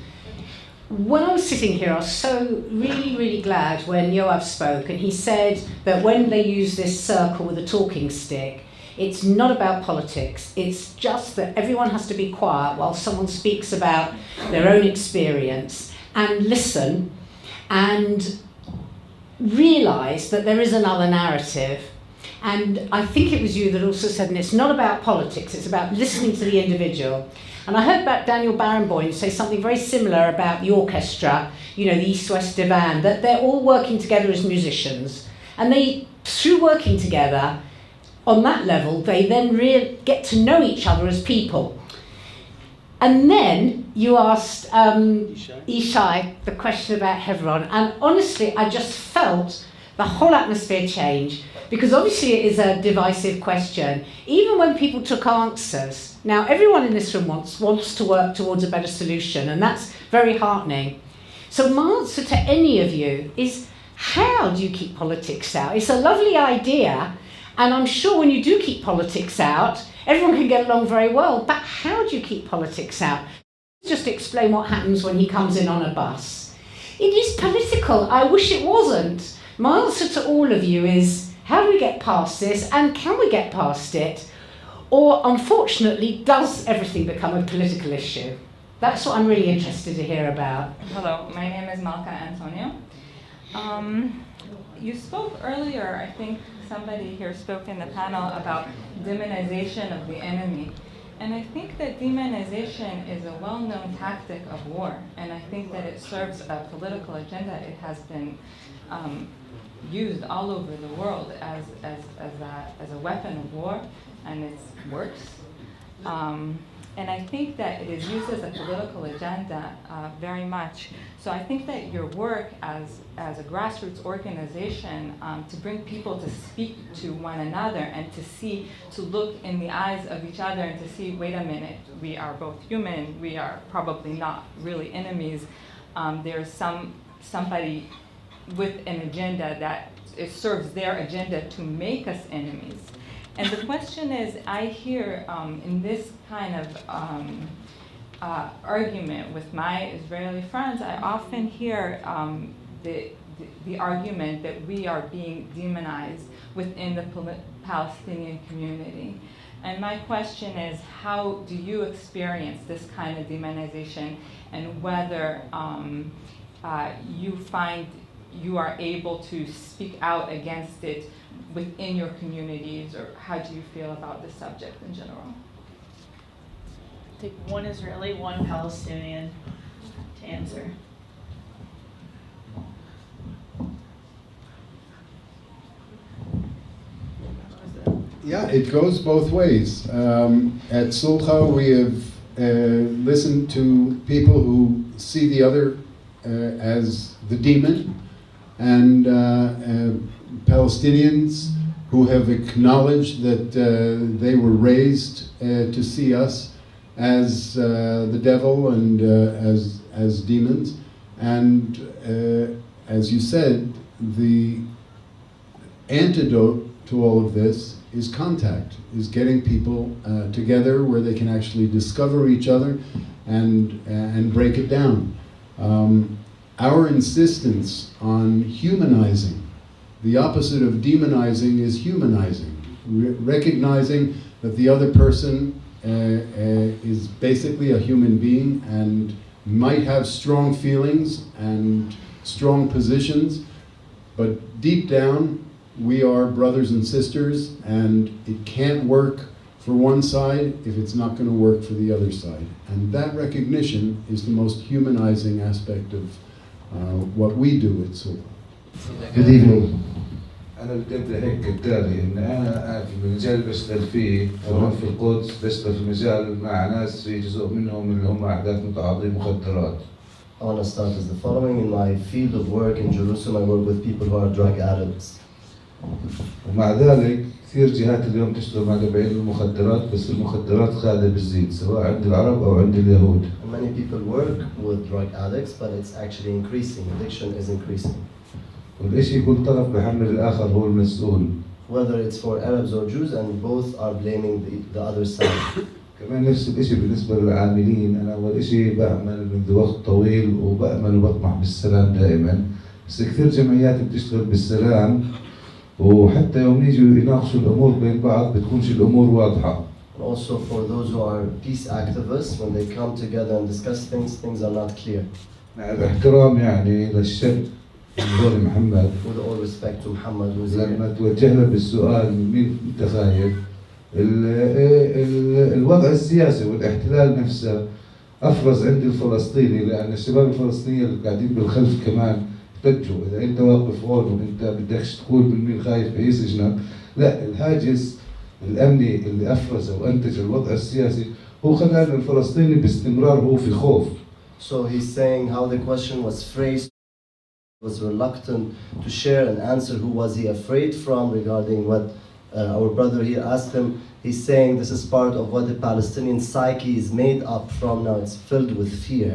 When I was sitting here, I was so really glad when Yoav spoke, and he said that when they use this circle with a talking stick, It's not about politics. It's just that everyone has to be quiet while someone speaks about their own experience and listen and realise that there is another narrative. And I think it was you that also said, and it's not about politics, it's about listening to the individual. And I heard about Daniel Barenboim say something very similar about the orchestra, you know, the East-West Divan, that they're all working together as musicians. And they, through working together on that level, they then get to know each other as people. And then you asked Ishai the question about Hebron. And honestly, I just felt the whole atmosphere change, because obviously it is a divisive question. Even when people took answers, now everyone in this room wants to work towards a better solution, and that's very heartening. So my answer to any of you is, how do you keep politics out? It's a lovely idea, and I'm sure when you do keep politics out, everyone can get along very well, but how do you keep politics out? Just explain what happens when he comes in on a bus. It is political. I wish it wasn't. My answer to all of you is, how do we get past this, and can we get past it? Or, unfortunately, does everything become a political issue? That's what I'm really interested to hear about. Hello, my name is Malkon Marizian. You spoke earlier, I think somebody here spoke in the panel about demonization of the enemy. And I think that demonization is a well-known tactic of war. And I think that it serves a political agenda. It has been used all over the world as a weapon of war, and it works. And I think that it is used as a political agenda very much. So I think that your work as a grassroots organization to bring people to speak to one another and to look in the eyes of each other and to see, wait a minute, we are both human, we are probably not really enemies. There's somebody with an agenda that it serves their agenda to make us enemies. And the question is, I hear in this kind of argument with my Israeli friends, I often hear the argument that we are being demonized within the Palestinian community. And my question is, how do you experience this kind of demonization, and whether you find you are able to speak out against it within your communities, or how do you feel about this subject in general? Take one Israeli, one Palestinian to answer. Yeah, it goes both ways. At Sulcha, we have listened to people who see the other as the demon, and Palestinians who have acknowledged that they were raised to see us as the devil and as demons. And as you said, the antidote to all of this is contact, is getting people together where they can actually discover each other and break it down. Our insistence on humanizing, the opposite of demonizing is humanizing, recognizing that the other person is basically a human being and might have strong feelings and strong positions, but deep down we are brothers and sisters, and it can't work for one side if it's not going to work for the other side. And that recognition is the most humanizing aspect of what we do at Sulcha. Good evening. أنا بدي أبدأ هيك كالتالي، إن أنا قاعد في المجال اللي بشتغل فيه، كمان في القدس بشتغل في مجال مع ناس في جزء منهم اللي هم أحداث متعاطي مخدرات. I want to start as the following. In my field of work in Jerusalem, I work with people who are drug addicts. ومع ذلك كثير جهات اليوم تشتغل مع تبعين المخدرات، بس المخدرات قاعدة بتزيد سواء عند العرب أو عند اليهود. Many people work with drug addicts, but it's actually increasing. Addiction is increasing. والإشي كل طرف بحمل الآخر هو المسؤول. Whether it's for Arabs or Jews, and both are blaming the other side. كمان نفس الإشي بالنسبة للعاملين، أنا أول إشي بعمل منذ وقت طويل وبأمل وبطمح بالسلام دائما، بس كثير جمعيات بتشتغل بالسلام وحتى يوم يجوا يناقشوا الأمور بين بعض بتكونش الأمور واضحة. And also for those who are peace activists, when they come together and discuss things, things are not clear. مع الاحترام يعني للشاب دكتور محمد، With all respect to Muhammad who's here, لما توجه له بالسؤال مين أنت خايف؟ الوضع السياسي والاحتلال نفسه أفرز عند الفلسطيني، لأن الشباب الفلسطينيين اللي قاعدين بالخلف كمان احتجوا. إذا أنت واقف هون وأنت بدكش تقول من مين خايف بيسجنك، لا، الهاجس الأمني اللي أفرز وأنتج الوضع السياسي هو خلى الفلسطيني باستمرار هو في خوف. So he's saying how the question was phrased, was reluctant to share an answer. Who was he afraid from regarding what our brother here asked him? He's saying this is part of what the Palestinian psyche is made up from now. It's filled with fear.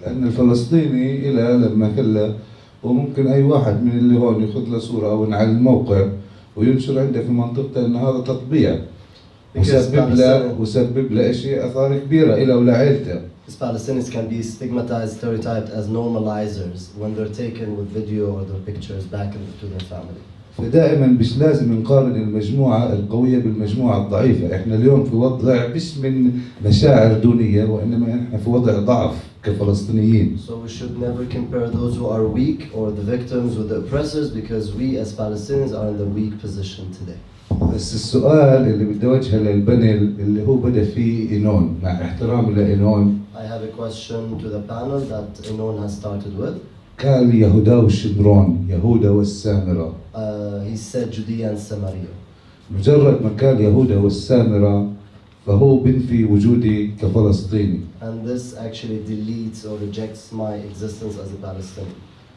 لأن الفلسطيني إلى لما كله وممكن أي واحد من اللي هون ياخذ له صورة أو على الموقع وينشر عنده في منطقته إن هذا تطبيع وسبب له شيء آثار كبيرة إلى ولعائلته. These Palestinians can be stigmatized, stereotyped as normalizers when they're taken with video or their pictures back to their family. فدائما مش لازم نقارن المجموعة القوية بالمجموعة الضعيفة. احنا اليوم في وضع مش من مشاعر دونية، وإنما احنا في وضع ضعف كفلسطينيين. So we should never compare those who are weak or the victims with the oppressors, because we as Palestinians are in the weak position today. بس السؤال اللي بدي أوجهه للبانل اللي هو بدأ فيه إينون، مع احترامي لإينون. I have a question to the panel that Inon has started with. قال يهودا والشمرون، يهودا والسامرة. He said Judea and Samaria. مجرد ما قال يهودا والسامرة فهو بنفي وجودي كفلسطيني. And this actually deletes or rejects my existence as a Palestinian.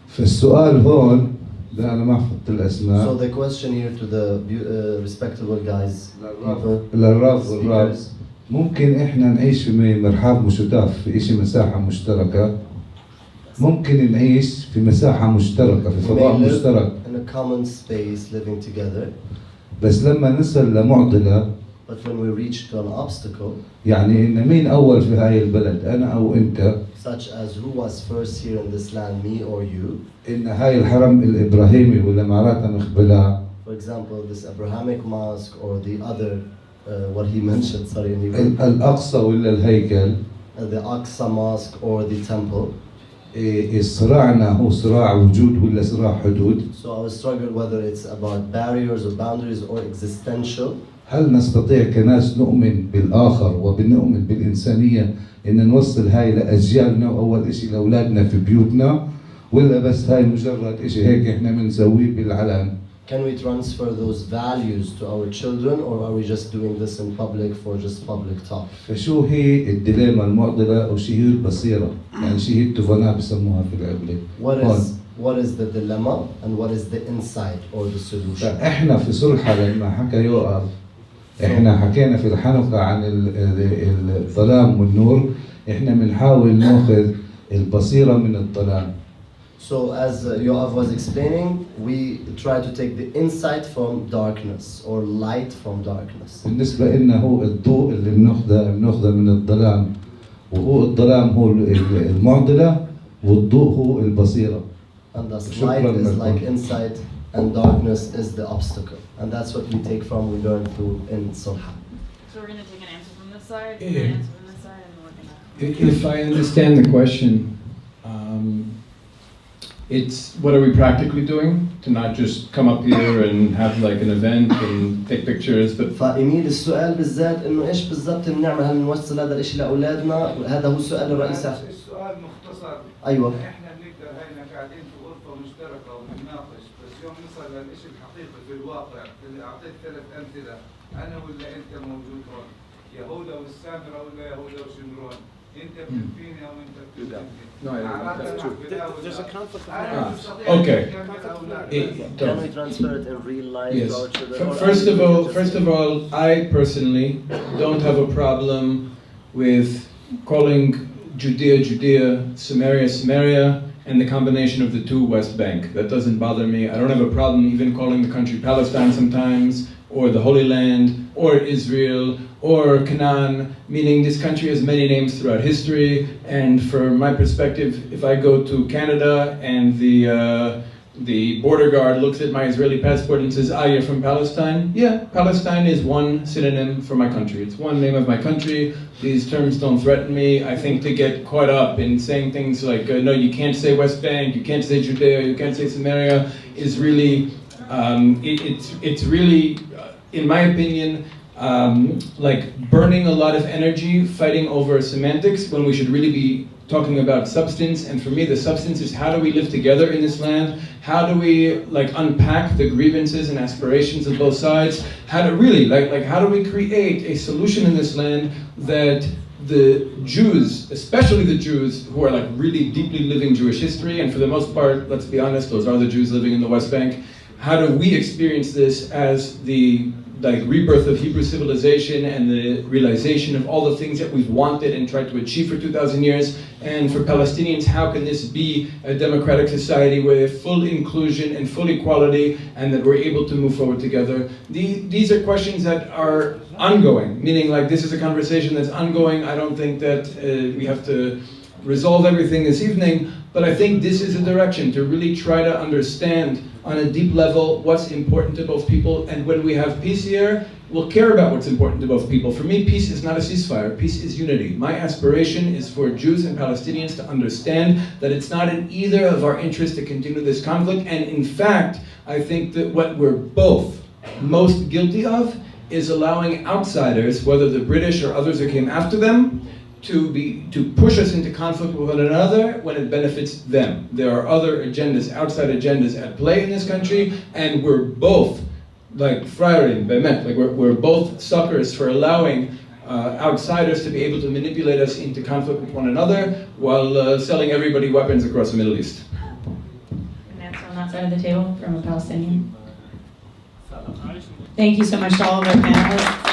فالسؤال هون، لا أنا ما حفظت الأسماء. So the question here to the respectable guys, للراب والراب، ممكن إحنا نعيش في مرحاض مشترك في إشي مساحة مشتركة، ممكن نعيش في مساحة مشتركة في فضاء مشترك. In a common space living together. بس لما نصل لمعضلة، but when we reach to an obstacle, يعني إن مين أول في هاي البلد، أنا أو أنت، such as who was first here in this land, me or you. إن هاي الحرم الإبراهيمي ولا معراتها مخبلة. For example, this Abrahamic mosque or the other, what he mentioned, sorry, الأقصى ولا الهيكل. The Aqsa mosque or the temple. صراعنا هو صراع وجود ولا صراع حدود. So I was struggling whether it's about barriers or boundaries or existential. هل نستطيع كناس نؤمن بالآخر وبنؤمن بالإنسانية إن نوصل هاي لأجيالنا وأول إشي لأولادنا في بيوتنا، ولا بس هاي مجرد إشي هيك إحنا بنسويه بالعلن؟ Can we transfer those values to our children, or are we just doing this in public for just public talk? فشو هي الديليما المعضلة أو شو هي البصيرة؟ يعني شو هي التوفنا بسموها في العبلة؟ What is the dilemma and what is the insight or the solution? إحنا في صلحة لما حكى يوقف، إحنا حكينا في الحلقة عن الظلام والنور، إحنا بنحاول نأخذ البصيرة من الظلام. So as Yoav was explaining, we try to take the insight from darkness or light from darkness. بالنسبة لنا هو الضوء اللي بناخذه من الظلام، وهو الظلام هو المعضلة والضوء هو البصيرة. And thus light is like insight and darkness is the obstacle. And that's what we take from, we learn through in Sulha. So we're going to take an answer from this side, and an answer from this side, and we're going to... If I understand the question, it's what are we practically doing to not just come up here and have like an event and take pictures, but فإيميل السؤال بالذات إنه إيش بالضبط بنعمل، هل نوصل هذا الإشي لأولادنا؟ هذا هو السؤال الرئيسي. السؤال مختصر. أيوة. إحنا بنقدر هينا قاعدين في غرفة مشتركة وبنناقش، بس يوم نصل للإشي الحقيقي في الواقع، اللي أعطيت 3 أمثلة، أنا ولا أنت موجود هون، يهودا والسامرة ولا يهودا وشمرون، أنت بتنفيني أو أنت بتنفيني. No, that's true. There's a conflict of narratives. narratives. Okay. Can we transfer it in real life Yes. to our children? First of all, I personally don't have a problem with calling Judea, Judea, Samaria, Samaria, and the combination of the two West Bank. That doesn't bother me. I don't have a problem even calling the country Palestine sometimes, or the Holy Land, or Israel, or Canaan, meaning this country has many names throughout history, and from my perspective, if I go to Canada and the border guard looks at my Israeli passport and says, ah, you're from Palestine? Yeah, Palestine is one synonym for my country. It's one name of my country. These terms don't threaten me. I think to get caught up in saying things like, no, you can't say West Bank, you can't say Judea, you can't say Samaria, is really, it's really, in my opinion, like burning a lot of energy fighting over semantics when we should really be talking about substance. And for me, the substance is how do we live together in this land? How do we like unpack the grievances and aspirations of both sides? How to really like how do we create a solution in this land that the Jews, especially the Jews who are like really deeply living Jewish history, and for the most part, let's be honest, those are the Jews living in the West Bank. How do we experience this as the like rebirth of Hebrew civilization and the realization of all the things that we've wanted and tried to achieve for 2,000 years? And for Palestinians, how can this be a democratic society with full inclusion and full equality, and that we're able to move forward together? These are questions that are ongoing, meaning like this is a conversation that's ongoing. I don't think that we have to resolve everything this evening, but I think this is a direction to really try to understand on a deep level what's important to both people, and when we have peace here, we'll care about what's important to both people. For me, peace is not a ceasefire, peace is unity. My aspiration is for Jews and Palestinians to understand that it's not in either of our interests to continue this conflict, and in fact, I think that what we're both most guilty of is allowing outsiders, whether the British or others that came after them, to push us into conflict with one another when it benefits them. There are other agendas, outside agendas at play in this country, and we're both like Freirin, Bemet, like we're both suckers for allowing outsiders to be able to manipulate us into conflict with one another while selling everybody weapons across the Middle East. An answer on that side of the table from a Palestinian. Thank you so much to all of our panelists.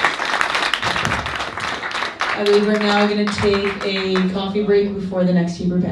I believe we're now going to take a coffee break before the next Hebrew panel.